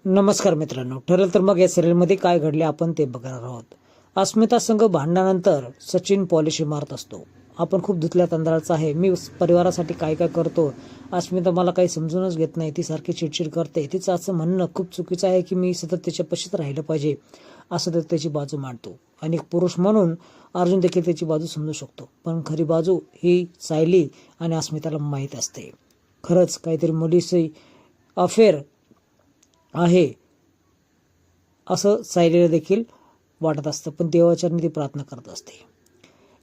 नमस्कार मित्रांनो, ठरलं तर मग या सिरियलमध्ये काय घडले आपण ते बघणार आहोत. अस्मिता संघ भांडणानंतर सचिन पॉलिशी मारत असतो. आपण खूप धुतल्या तांदळाचा आहे, मी परिवारासाठी काय काय करतो. अस्मिता मला काही समजूनच घेत नाही, ती सारखी चिडचिड करते. तिचं असं म्हणणं खूप चुकीचं आहे की मी सतत तिच्या पशीच राहिलं पाहिजे, असं तर त्याची बाजू मांडतो. आणि एक पुरुष म्हणून अर्जुन देखील त्याची बाजू समजू शकतो. पण खरी बाजू ही सायली आणि अस्मिताला माहीत असते. खरंच काहीतरी मुलीशी अफेअर आहे असं सायलीला देखील वाटत असतं, पण देवाचरणी ती प्रार्थना करत असते.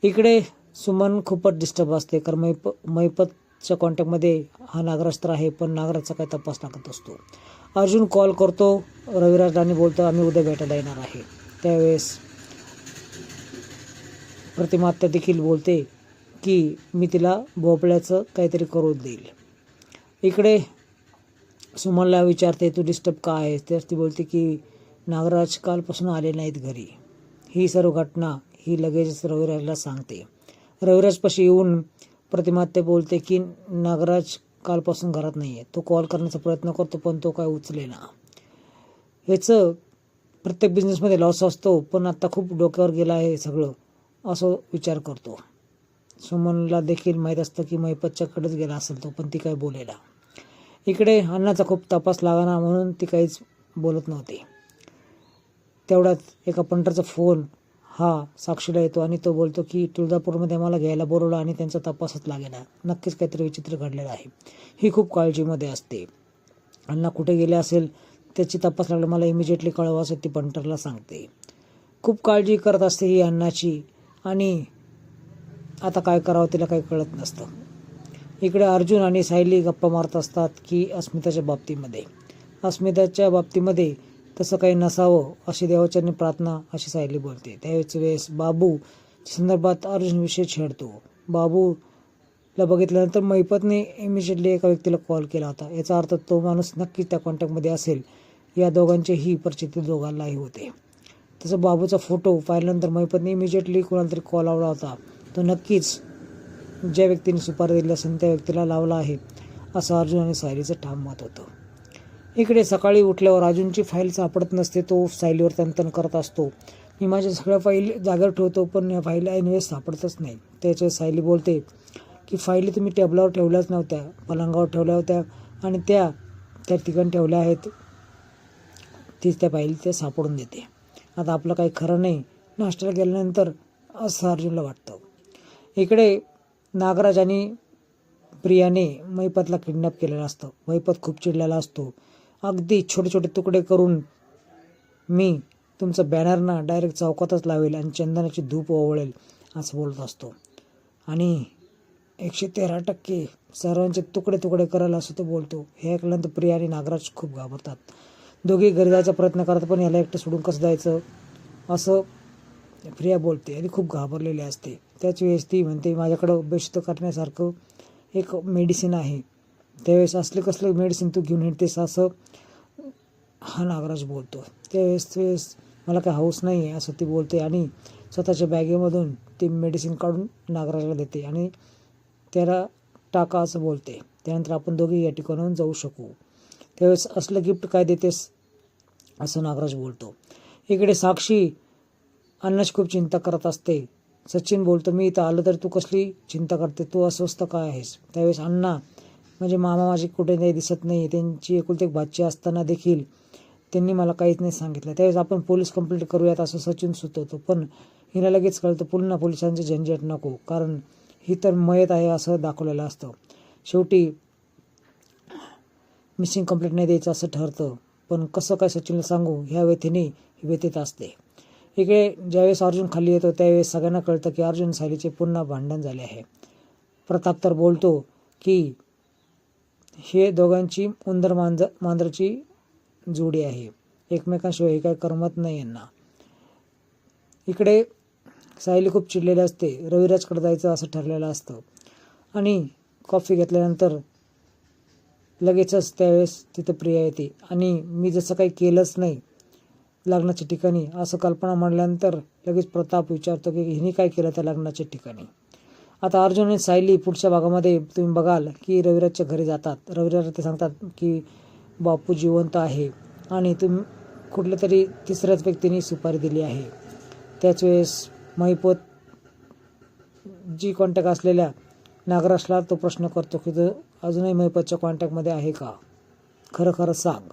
इकडे सुमन खूपच डिस्टर्ब असते, कारण मैपतच्या कॉन्टॅक्टमध्ये हा नागराज तर आहे, पण नागराजचा काही तपास लागत असतो. अर्जुन कॉल करतो रविराज आणि बोलतो आम्ही उद्या भेटायला येणार आहे. त्यावेळेस प्रतिमा आत्या देखील बोलते की मी तिला भोपळ्याचं काहीतरी करून देईल. इकडे सुमनला विचारते तू डिस्टर्ब का आहेस, तेच ती बोलते की नागराज कालपासून आले नाहीत घरी. ही सर्व घटना ही लगेचच रविराजला सांगते. रविराजपाशी येऊन प्रतिमा ते बोलते की नागराज कालपासून घरात नाही आहे. तो कॉल करण्याचा प्रयत्न करतो पण तो काय उचलेना. ह्याचं प्रत्येक बिझनेसमध्ये लॉस असतो, पण आता खूप डोक्यावर गेलं आहे सगळं, असं विचार करतो. सुमनला देखील माहीत असतं की मैपतच्याकडेच गेला असेल तो, पण ती काय बोलेना. इकडे अण्णाचा खूप तपास लागला म्हणून ती काहीच बोलत नव्हती. तेवढ्यात एका पंटरचा फोन हा साक्षीला येतो आणि तो बोलतो की तुळजापूरमध्ये मला घ्यायला बोलवलं आणि त्यांचा तपासच लागेना. नक्कीच काहीतरी विचित्र घडलेलं आहे. ही खूप काळजीमध्ये असते. अण्णा कुठे गेले असेल, त्याची तपास लागला मला इमिजिएटली कळवा असं ती पंटरला सांगते. खूप काळजी करत असते ही अण्णाची, आणि आता काय करावं तिला काही कळत नसतं. इकडे अर्जुन आणि सायली गप्पा मारत असतात की अस्मिताच्या बाबतीमध्ये तसं काही नसावं अशी देवाचरणी प्रार्थना अशी सायली बोलते. त्यावेळेस बाबू संदर्भात अर्जुन विषय छेडतो. बाबूला बघितल्यानंतर मैपतने इमिजिएटली एका व्यक्तीला कॉल केला होता, याचा अर्थ तो माणूस नक्कीच त्या कॉन्टॅक्टमध्ये असेल. या दोघांचीही परिचिती दोघांनाही होते. तसं बाबूचा फोटो पाहिल्यानंतर मैपतने इमिजिएटली कोणाला तरी कॉल लावला होता, तो नक्कीच ज्या व्यक्तीने सुपारी दिली असेल त्या व्यक्तीला लावला आहे असं अर्जुन आणि सायलीचं ठाम मत होतं. इकडे सकाळी उठल्यावर अर्जुनची फाईल सापडत नसते. तो सायलीवर तंतन करत असतो. मी माझ्या सगळ्या फाईल जागेवर ठेवतो पण या फाईल ऐनवेळेस सापडतच नाही. त्याच्या सायली बोलते की फाईली तुम्ही टेबलावर ठेवल्याच नव्हत्या, पलंगावर ठेवल्या होत्या आणि त्या ठिकाणी ठेवल्या आहेत. तीच त्या फाईल ते सापडून देते. आता आपलं काही खरं नाही नाश्त्याला गेल्यानंतर, असं अर्जुनला वाटतं. इकडे नागराज आणि प्रियाने मैपतला किडनॅप केलेलं असतं. मैपत खूप चिडलेला असतो. अगदी छोटे छोटे तुकडे करून मी तुमचं बॅनर ना डायरेक्ट चौकातच लावेल आणि चंदनाची धूप ओवळेल असं बोलत असतो. आणि 113% सर्वांचे तुकडे तुकडे करायला असं तो बोलतो. हे ऐकल्यानंतर प्रिया आणि नागराज खूप घाबरतात. दोघे घरी जायचा प्रयत्न करतात, पण याला एकटं सोडून कसं जायचं असं प्रिया बोलते आणि खूप घाबरलेली असते. त्याच वेळेस ती म्हणते माझ्याकडं बेशुद्ध करण्यासारखं एक मेडिसिन आहे. त्यावेळेस असले कसले मेडिसिन तू घेऊन येतेस असं हा नागराज बोलतो. त्यावेळेस मला काय हौस नाही आहे असं ती बोलते आणि स्वतःच्या बॅगेमधून ती मेडिसिन काढून नागराजला देते आणि त्याला टाका असं बोलते. त्यानंतर आपण दोघे या ठिकाणाहून जाऊ शकू. त्यावेळेस असलं गिफ्ट काय देतेस असं नागराज बोलतो. इकडे साक्षी अण्णाची खूप चिंता करत असते. सचिन बोलतो मी इथं आलं तर तू कसली चिंता करते, तू अस्वस्थ काय आहेस. त्यावेळेस अण्णा म्हणजे मामा माझे कुठे नाही दिसत नाही, त्यांची एकुलती एक भाची असताना देखील त्यांनी मला काहीच नाही सांगितलं. त्यावेळेस आपण पोलीस कंप्लेंट करूयात असं सचिन सुचवतो, पण हिला लगेच कळतं पुन्हा पोलिसांचे झंझट नको, कारण ही तर मयत आहे असं दाखवलेलं असतं. शेवटी मिसिंग कंप्लेंट नाही द्यायचं असं ठरतं, पण कसं काय सचिनला सांगू ह्या व्यथेने व्यथित असते. इकडे ज्यावेळेस अर्जुन खाली येतो त्यावेळेस सगळ्यांना कळतं की अर्जुन सायलीचे पुन्हा भांडण झाले आहे. प्रताप तर बोलतो की हे दोघांची उंदर मांजराची जोडी आहे, एकमेकांशिवाय हे काय करमत नाही यांना. इकडे सायली खूप चिडलेली असते. रविराजकडे जायचं असं ठरलेलं असतं आणि कॉफी घेतल्यानंतर लगेचच त्यावेळेस तिथं प्रिया येते आणि मी जसं काही केलंच नाही लग्नाच्या ठिकाणी असं कल्पना म्हणल्यानंतर लगेच प्रताप विचारतो की हिने काय केलं त्या लग्नाच्या ठिकाणी. आता अर्जुन आणि सायली पुढच्या भागामध्ये तुम्ही बघाल की रविराजच्या घरी जातात. रविराज ते सांगतात की बापू जिवंत आहे आणि कुठल्या तरी तिसऱ्याच व्यक्तीने सुपारी दिली आहे. त्याच वेळेस महिपत जी कॉन्टॅक्ट असलेल्या नागराजला तो प्रश्न करतो की तो अजूनही महिपतच्या कॉन्टॅक्टमध्ये आहे का, खरं खरं सांग.